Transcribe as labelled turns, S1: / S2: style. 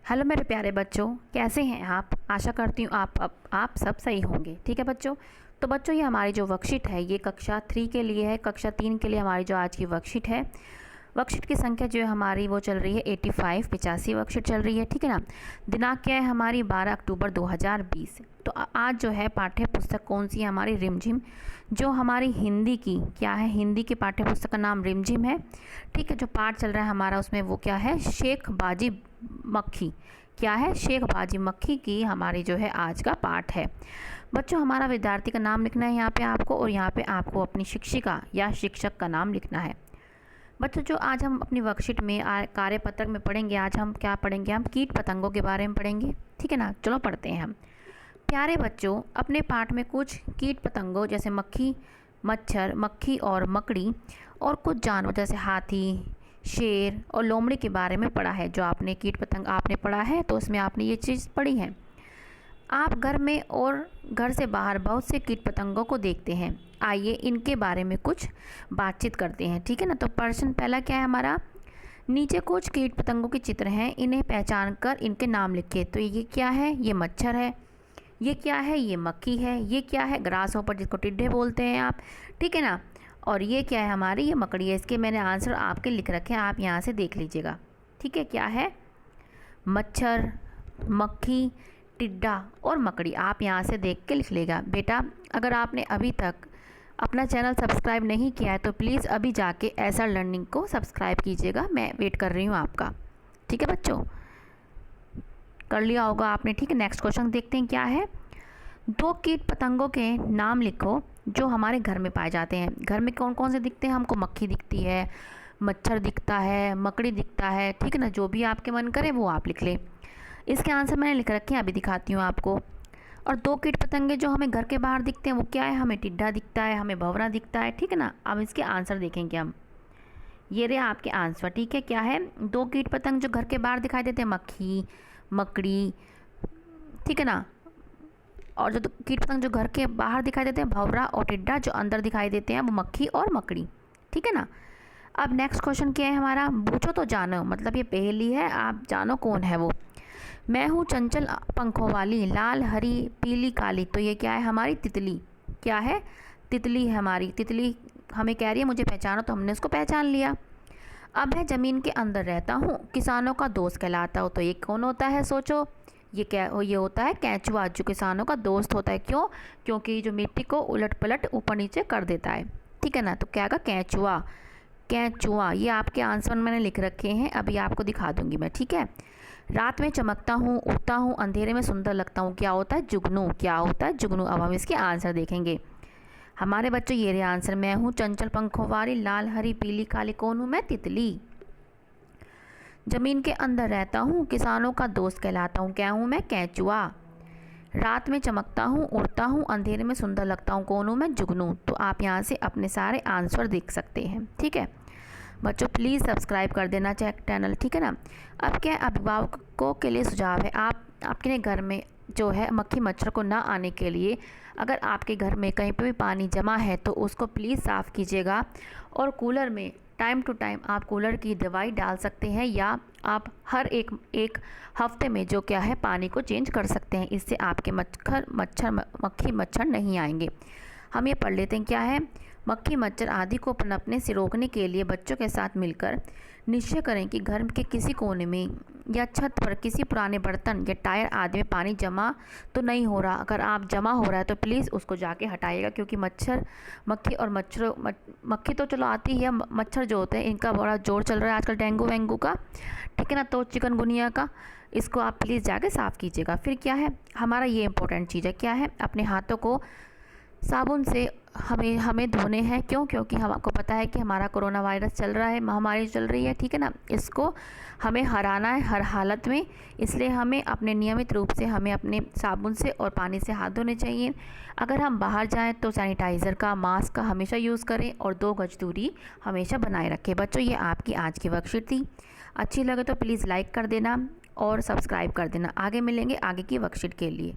S1: Hello मेरे प्यारे बच्चों, कैसे हैं आप। आशा करती हूँ आप सब सही होंगे। ठीक है बच्चों, तो बच्चों ये हमारी जो वर्कशीट है ये कक्षा 3 के लिए है। कक्षा 3 के लिए हमारी जो आज की वर्कशीट है, वर्कशीट की संख्या जो है हमारी वो चल रही है 85 वर्कशीट चल रही है। ठीक है ना। दिनांक क्या है हमारी 12 अक्टूबर 2020। तो आज जो है पाठ्य पुस्तक कौन सी है हमारी, रिमझिम। जो हमारी हिंदी की क्या है, हिंदी की पाठ्य पुस्तक का नाम रिमझिम है। ठीक है, जो पाठ चल रहा है हमारा उसमें वो क्या है, शेख बाजी मक्खी। क्या है, शेख बाजी मक्खी की हमारी जो है आज का पाठ है। बच्चों हमारा विद्यार्थी का नाम लिखना है यहाँ पे आपको, और यहाँ पे आपको अपनी शिक्षिका या शिक्षक का नाम लिखना है। बच्चों जो आज हम अपनी वर्कशीट में कार्यपत्रक में पढ़ेंगे, आज हम क्या पढ़ेंगे, हम कीट पतंगों के बारे में पढ़ेंगे। ठीक है ना, चलो पढ़ते हैं हम। प्यारे बच्चों, अपने पाठ में कुछ कीट पतंगों जैसे मक्खी, मच्छर, मक्खी और मकड़ी, और कुछ जानवर जैसे हाथी, शेर और लोमड़ी के बारे में पढ़ा है। जो आपने कीट पतंग आपने पढ़ा है तो उसमें आपने ये चीज़ पढ़ी है। आप घर में और घर से बाहर बहुत से कीट पतंगों को देखते हैं। आइए इनके बारे में कुछ बातचीत करते हैं। ठीक है ना। तो प्रश्न पहला क्या है हमारा, नीचे कुछ कीट पतंगों के चित्र हैं, इन्हें पहचान कर इनके नाम लिखिए। तो ये क्या है, ये मच्छर है। ये क्या है, ये मक्खी है। ये क्या है, ग्रास होपर जिसको टिड्डे बोलते हैं आप। ठीक है ना। और ये क्या है हमारी, ये मकड़ी है। इसके मैंने आंसर आपके लिख रखे हैं, आप यहाँ से देख लीजिएगा। ठीक है, क्या है, मच्छर, मक्खी, टिड्डा और मकड़ी। आप यहाँ से देख के लिख लेगा बेटा। अगर आपने अभी तक अपना चैनल सब्सक्राइब नहीं किया है तो प्लीज़ अभी जाके ऐसा लर्निंग को सब्सक्राइब कीजिएगा। मैं वेट कर रही हूँ आपका। ठीक है बच्चों, कर लिया होगा आपने। ठीक है, नेक्स्ट क्वेश्चन देखते हैं क्या है। दो कीट पतंगों के नाम लिखो जो हमारे घर में पाए जाते हैं। घर में कौन कौन से दिखते हैं हमको, मक्खी दिखती है, मच्छर दिखता है, मकड़ी दिखता है। ठीक है ना, जो भी आपके मन करे वो आप लिख लें। इसके आंसर मैंने लिख रखे हैं, अभी दिखाती हूँ आपको। और दो कीट पतंगे जो हमें घर के बाहर दिखते हैं वो क्या है, हमें टिड्डा दिखता है, हमें भंवरा दिखता है। ठीक है ना। अब इसके आंसर देखेंगे हम। ये रहे आपके आंसर। ठीक है, क्या है, दो कीट पतंग जो घर के बाहर दिखाई देते हैं, मक्खी, मकड़ी। ठीक है ना। और जो कीट पतंग जो घर के बाहर दिखाई देते हैं, भंवरा और टिड्डा, जो अंदर दिखाई देते हैं वो मक्खी और मकड़ी। ठीक है ना। अब नेक्स्ट क्वेश्चन क्या है हमारा, पूछो तो जानो, मतलब ये पहेली है, आप जानो कौन है वो। मैं हूँ चंचल पंखों वाली, लाल हरी पीली काली। तो ये क्या है हमारी, तितली। क्या है, तितली है हमारी। तितली हमें कह रही है मुझे पहचानो, तो हमने उसको पहचान लिया। अब है ज़मीन के अंदर रहता हूँ, किसानों का दोस्त कहलाता हूँ। तो ये कौन होता है, सोचो। ये होता है केंचुआ, जो किसानों का दोस्त होता है। क्यों, क्योंकि जो मिट्टी को उलट पलट ऊपर नीचे कर देता है। ठीक है ना। तो क्या होगा, केंचुआ। केंचुआ, ये आपके आंसर मैंने लिख रखे हैं, अभी आपको दिखा दूंगी मैं। ठीक है। रात में चमकता हूँ, उड़ता हूँ, अंधेरे में सुंदर लगता हूँ। क्या होता है, जुगनू। क्या होता है, जुगनू। अब हम इसके आंसर देखेंगे हमारे बच्चों। ये रहे आंसर, मैं हूँ चंचल पंखों वाली, लाल हरी पीली काली। कौन हूँ मैं, तितली। जमीन के अंदर रहता हूँ, किसानों का दोस्त कहलाता हूँ। क्या हूँ मैं, केंचुआ। रात में चमकता हूँ, उड़ता हूँ, अंधेरे में सुंदर लगता हूँ। कौन हूँ मैं, जुगनू। तो आप यहाँ से अपने सारे आंसर देख सकते हैं। ठीक है बच्चों, प्लीज़ सब्सक्राइब कर देना चैनल। ठीक है ना। अब क्या अभिभावकों के लिए सुझाव है, आपके घर में जो है मक्खी मच्छर को ना आने के लिए, अगर आपके घर में कहीं पे भी पानी जमा है तो उसको प्लीज़ साफ़ कीजिएगा। और कूलर में टाइम टू टाइम आप कूलर की दवाई डाल सकते हैं, या आप हर एक हफ्ते में जो क्या है पानी को चेंज कर सकते हैं। इससे आपके मक्खी मच्छर नहीं आएंगे। हम ये पढ़ लेते हैं क्या है, मक्खी मच्छर आदि को पनपने से रोकने के लिए बच्चों के साथ मिलकर निश्चय करें कि घर के किसी कोने में या छत पर किसी पुराने बर्तन या टायर आदि में पानी जमा तो नहीं हो रहा। अगर आप जमा हो रहा है तो प्लीज़ उसको जाके हटाइएगा, क्योंकि मक्खी तो चलो आती है, मच्छर जो होते हैं इनका बड़ा जोर चल रहा है आजकल, डेंगू वेंगू का। ठीक है ना, तो चिकनगुनिया का। इसको आप प्लीज़ जाके साफ़ कीजिएगा। फिर क्या है हमारा, ये इंपॉर्टेंट चीज़ है, क्या है, अपने हाथों को साबुन से हमें धोने हैं। क्यों, क्योंकि हमको पता है कि हमारा कोरोना वायरस चल रहा है, महामारी चल रही है। ठीक है ना, इसको हमें हराना है हर हालत में। इसलिए हमें अपने नियमित रूप से हमें अपने साबुन से और पानी से हाथ धोने चाहिए। अगर हम बाहर जाएं तो सैनिटाइज़र का, मास्क का हमेशा यूज़ करें, और 2 गज दूरी हमेशा बनाए रखें। बच्चों ये आपकी आज की वर्कशीट थी। अच्छी लगे तो प्लीज़ लाइक कर देना और सब्सक्राइब कर देना। आगे मिलेंगे आगे की वर्कशीट के लिए।